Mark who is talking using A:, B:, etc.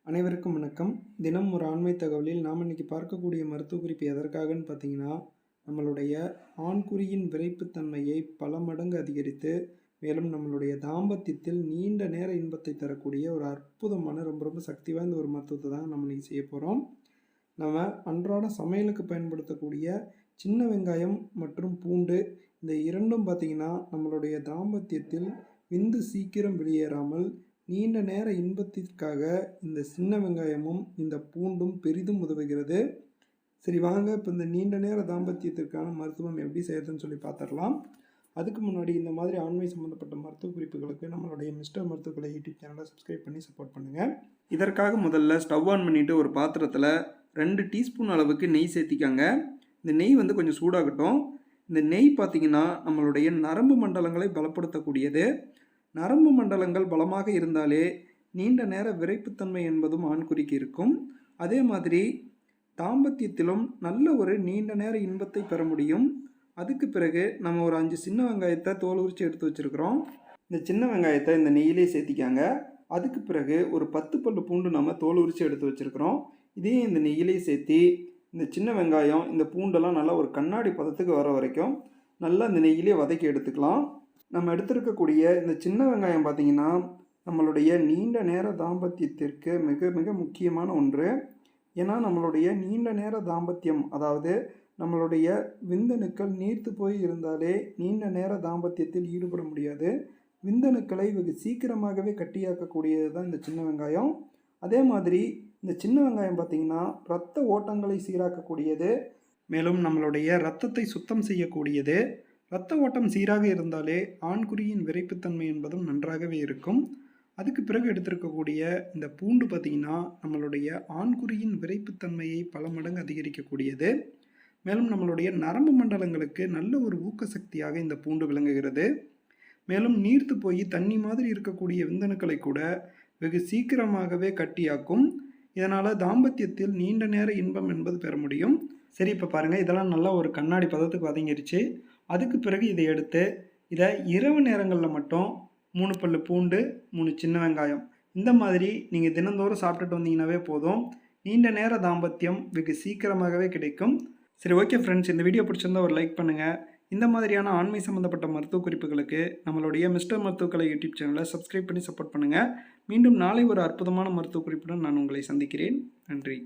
A: அனைவருக்கும் வணக்கம். தினம் ஒரு ஆண்மை தகவலில் நாம் இன்னைக்கு பார்க்கக்கூடிய மருத்துவ குறிப்பு எதற்காகன்னு பார்த்தீங்கன்னா, நம்மளுடைய ஆண்குறியின் விறைப்புத்தன்மையை பல மடங்கு அதிகரித்து, மேலும் நம்மளுடைய தாம்பத்தியத்தில் நீண்ட நேர இன்பத்தை தரக்கூடிய ஒரு அற்புதமான ரொம்ப சக்தி வாய்ந்த ஒரு மருத்துவத்தை தான் நம்ம இன்னைக்கு செய்ய போகிறோம். நம்ம அன்றாட சமையலுக்கு பயன்படுத்தக்கூடிய சின்ன வெங்காயம் மற்றும் பூண்டு இந்த இரண்டும் பார்த்திங்கன்னா நம்மளுடைய தாம்பத்தியத்தில் விந்து சீக்கிரம் வெளியேறாமல் நீண்ட நேர இன்பத்திற்காக இந்த சின்ன வெங்காயமும் இந்த பூண்டும் பெரிதும் உதவுகிறது. சரி வாங்க, இப்போ இந்த நீண்ட நேர தாம்பத்தியத்திற்கான மருத்துவம் எப்படி செய்யறதுன்னு சொல்லி பார்த்துடலாம். அதுக்கு முன்னாடி இந்த மாதிரி ஆண்மை சம்மந்தப்பட்ட மருத்துவ குறிப்புகளுக்கு நம்மளுடைய மிஸ்டர் மருத்துவக்கலை யூடியூப் சேனலை சப்ஸ்கிரைப் பண்ணி சப்போர்ட் பண்ணுங்கள். இதற்காக முதல்ல ஸ்டவ் ஆன் பண்ணிவிட்டு ஒரு பாத்திரத்தில் 2 டீஸ்பூன் அளவுக்கு நெய் சேர்த்திக்காங்க. இந்த நெய் வந்து கொஞ்சம் சூடாகட்டும். இந்த நெய் பார்த்திங்கன்னா நம்மளுடைய நரம்பு மண்டலங்களை பலப்படுத்தக்கூடியது. நரம்பு மண்டலங்கள் பலமாக இருந்தாலே நீண்ட நேர விறைப்புத்தன்மை என்பதும் ஆண்குறிக்கு இருக்கும். அதே மாதிரி தாம்பத்தியத்திலும் நல்ல ஒரு நீண்ட நேர இன்பத்தை பெற முடியும். அதுக்கு பிறகு நம்ம ஒரு 5 சின்ன வெங்காயத்தை தோல் உரித்து எடுத்து வச்சுருக்கிறோம். இந்த சின்ன வெங்காயத்தை இந்த நெய்யிலே சேர்த்திக்காங்க. அதுக்கு பிறகு ஒரு 10 பல்லு பூண்டு நம்ம தோல் உரித்து எடுத்து வச்சுருக்கிறோம். இதையும் இந்த நெய்யிலே சேர்த்தி இந்த சின்ன வெங்காயம் இந்த பூண்டெல்லாம் நல்லா ஒரு கண்ணாடி பதத்துக்கு வர வரைக்கும் நல்லா இந்த நெய்யிலே வதக்கி எடுத்துக்கலாம். நம்ம எடுத்திருக்கக்கூடிய இந்த சின்ன வெங்காயம் பார்த்திங்கன்னா நம்மளுடைய நீண்ட நேர தாம்பத்தியத்திற்கு மிக மிக முக்கியமான ஒன்று. ஏன்னா நம்மளுடைய நீண்ட நேர தாம்பத்தியம், அதாவது நம்மளுடைய விந்தணுக்கள் நீர்த்து போய் இருந்தாலே நீண்ட நேர தாம்பத்தியத்தில் ஈடுபட முடியாது. விந்தணுக்களை வெகு சீக்கிரமாகவே கட்டியாக்கக்கூடியது தான் இந்த சின்ன வெங்காயம். அதே மாதிரி இந்த சின்ன வெங்காயம் பார்த்திங்கன்னா இரத்த ஓட்டங்களை சீராக்கக்கூடியது, மேலும் நம்மளுடைய இரத்தத்தை சுத்தம் செய்யக்கூடியது. இரத்த ஓட்டம் சீராக இருந்தாலே ஆண்குறியின் விறைப்புத்தன்மை என்பதும் நன்றாகவே இருக்கும். அதுக்கு பிறகு எடுத்திருக்கக்கூடிய இந்த பூண்டு பார்த்திங்கன்னா நம்மளுடைய ஆண்குறியின் விறைப்புத்தன்மையை பல மடங்கு அதிகரிக்கக்கூடியது. மேலும் நம்மளுடைய நரம்பு மண்டலங்களுக்கு நல்ல ஒரு ஊக்க சக்தியாக இந்த பூண்டு விளங்குகிறது. மேலும் நீர்த்து போய் தண்ணி மாதிரி இருக்கக்கூடிய விந்தணுக்களை கூட வெகு சீக்கிரமாகவே கட்டியாக்கும். இதனால் தாம்பத்தியத்தில் நீண்ட நேர இன்பம் என்பது பெற முடியும். சரி, இப்போ பாருங்கள், இதெல்லாம் நல்லா ஒரு கண்ணாடி பதத்துக்கு வதங்கிருச்சு. அதுக்கு பிறகு இதை எடுத்து இதை இரவு நேரங்களில் மட்டும் 3 பல்லு பூண்டு 3 சின்ன வெங்காயம் இந்த மாதிரி நீங்கள் தினந்தோறும் சாப்பிட்டுட்டு வந்தீங்கன்னாவே போதும். நீண்ட நேர தாம்பத்தியம் வெகு சீக்கிரமாகவே கிடைக்கும். சரி, ஓகே ஃப்ரெண்ட்ஸ், இந்த வீடியோ பிடிச்சிருந்தா ஒரு லைக் பண்ணுங்கள். இந்த மாதிரியான ஆண்மை சம்மந்தப்பட்ட மருத்துவ குறிப்புகளுக்கு நம்மளுடைய மிஸ்டர் மருத்துவக்கலை யூடியூப் சேனலை சப்ஸ்கிரைப் பண்ணி சப்போர்ட் பண்ணுங்கள். மீண்டும் நாளை ஒரு அற்புதமான மருத்துவ குறிப்புடன் நான் உங்களை சந்திக்கிறேன். நன்றி.